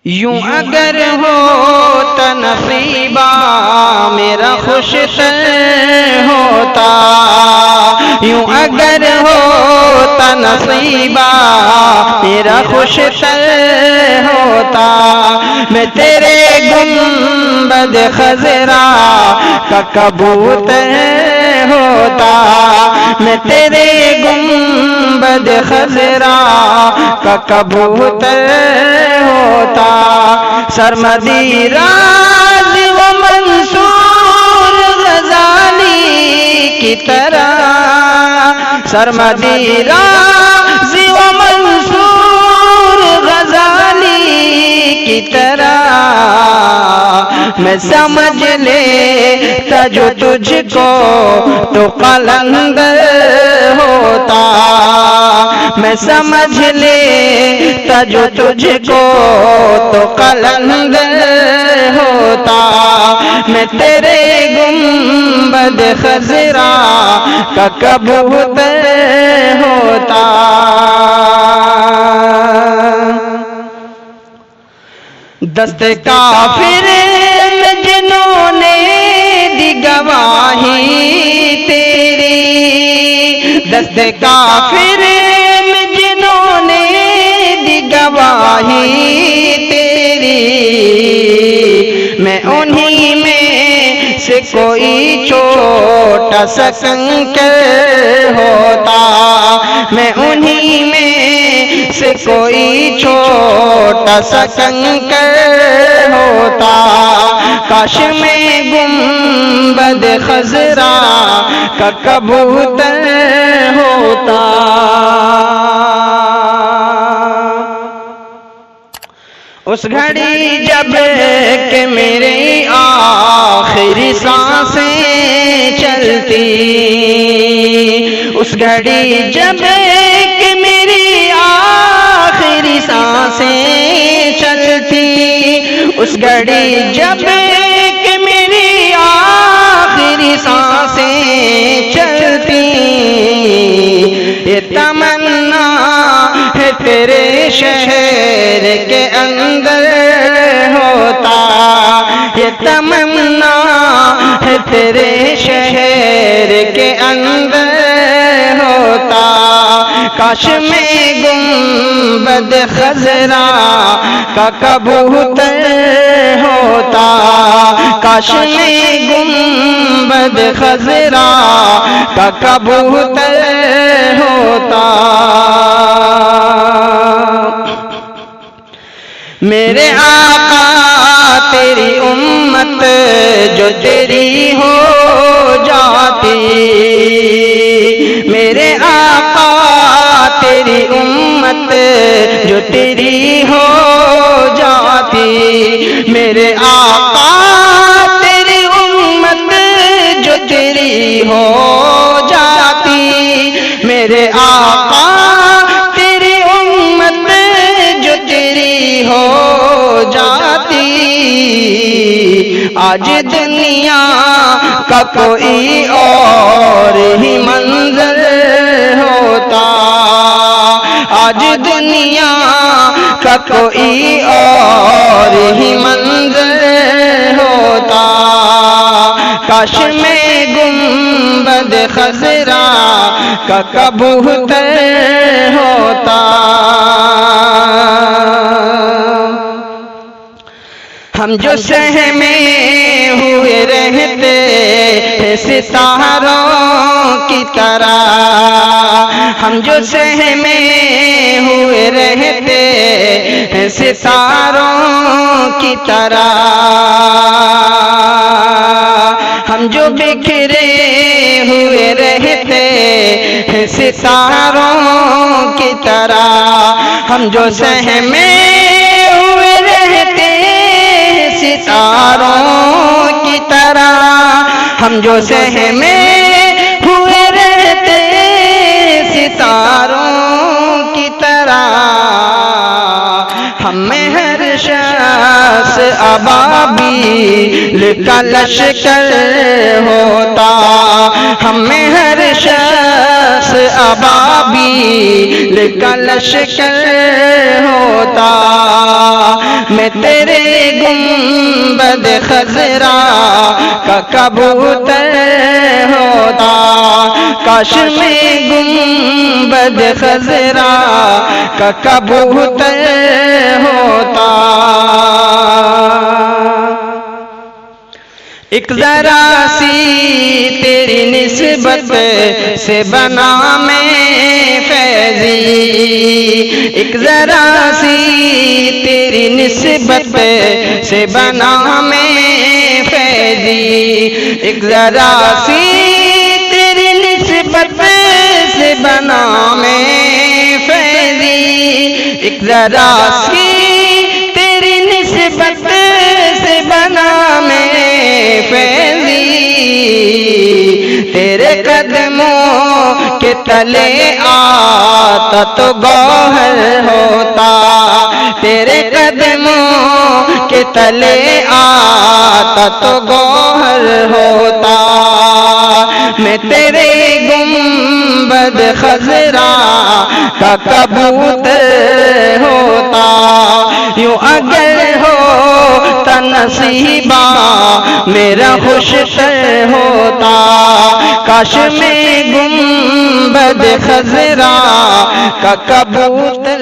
यूं अगर होता नसीबा मेरा खुशतर होता, यूं अगर होता नसीबा मेरा खुशतर होता, मैं तेरे गुंबद खजरा का कबूतर होता, मैं तेरे गुंबद खजरा का कबूतर होता। सरमदी राज़ी व मंसूर गज़ाली की तरह, सरमदी राज़ी व मंसूर गज़ाली की तरह, मैं समझ लेता जो तुझको तो कलंदर होता, मैं समझ लेता जो तुझको तो कलंदर होता, मैं तेरे गुंबद खजरा का कबूतर होता। दस्ते काफिर में जिन्होंने दी गवाही तेरी, दस्ते काफिर में जिन्होंने दी गवाही तेरी, मैं उन्हीं में से कोई छोटा सा कंकर होता, मैं उन्हीं में से कोई छोटा सा कंकर होता, काश में गुंबद खजरा का कबूतर होता। उस घड़ी जब के मेरी आखिरी सांसें चलती, उस घड़ी जब के मेरी आखिरी सांसें चलती, उस घड़ी जब के मेरी आखिरी सांसें चलती, ये तमन्ना है तेरे शहर के अंदर होता, ये तमन्ना है तेरे शहर के अंदर होता, काश में गुंबद खजरा का कबूतर होता, काश में गुंबद खजरा का कबूतर होता। मेरे आका तेरी उम्मत जो तेरी हो जाती, मेरे आका तेरी उम्मत जो तेरी हो जाती, मेरे आका तेरी उम्मत जो तेरी हो जाती, मेरे आका तेरी उम्मत जो तेरी हो जाती, आज दुनिया का कोई और ही मंजर होता, आज दुनिया का कोई और ही मंजर होता, काश में गुंबद खजरा का कबूतर होता। हम जो सहमे हुए रहते हैं सितारों की तरह, हम जो सहमे हुए रहते हैं सितारों की तरह, हम जो बिखरे हुए रहते हैं सितारों की तरह, हम जो सहमे हुए रहते सितारों की तरह, हम जो सहमे हुए रहते सितारों की तरह, हमें हर शख्स अबाबील का लश्कर होता, हमें हर शख्स अबाबील इस्राफील का लश्कर होता, मैं तेरे गुंबद खजरा का कबूतर होता, काश में गुंबद खजरा का कबूतर होता। एक जरा सी तेरी निस्बत से बना मैं फैजी, एक जरा सी तेरी निस्बत से बना मैं फैजी, एक जरा सी तेरी निस्बत से बना मैं फैजी, एक जरा सी तेरी निस्बत से बना मैं फैजी, तेरे कदमों के तले आता तो गौहर होता, तेरे कदमों के तले आता तो गौहर होता, मैं तेरे गुंबद खजरा का कबूतर होता। यूं अगर हो नसीबा मेरा खुशतर होता, काश में गुंबद खजरा का कबूतर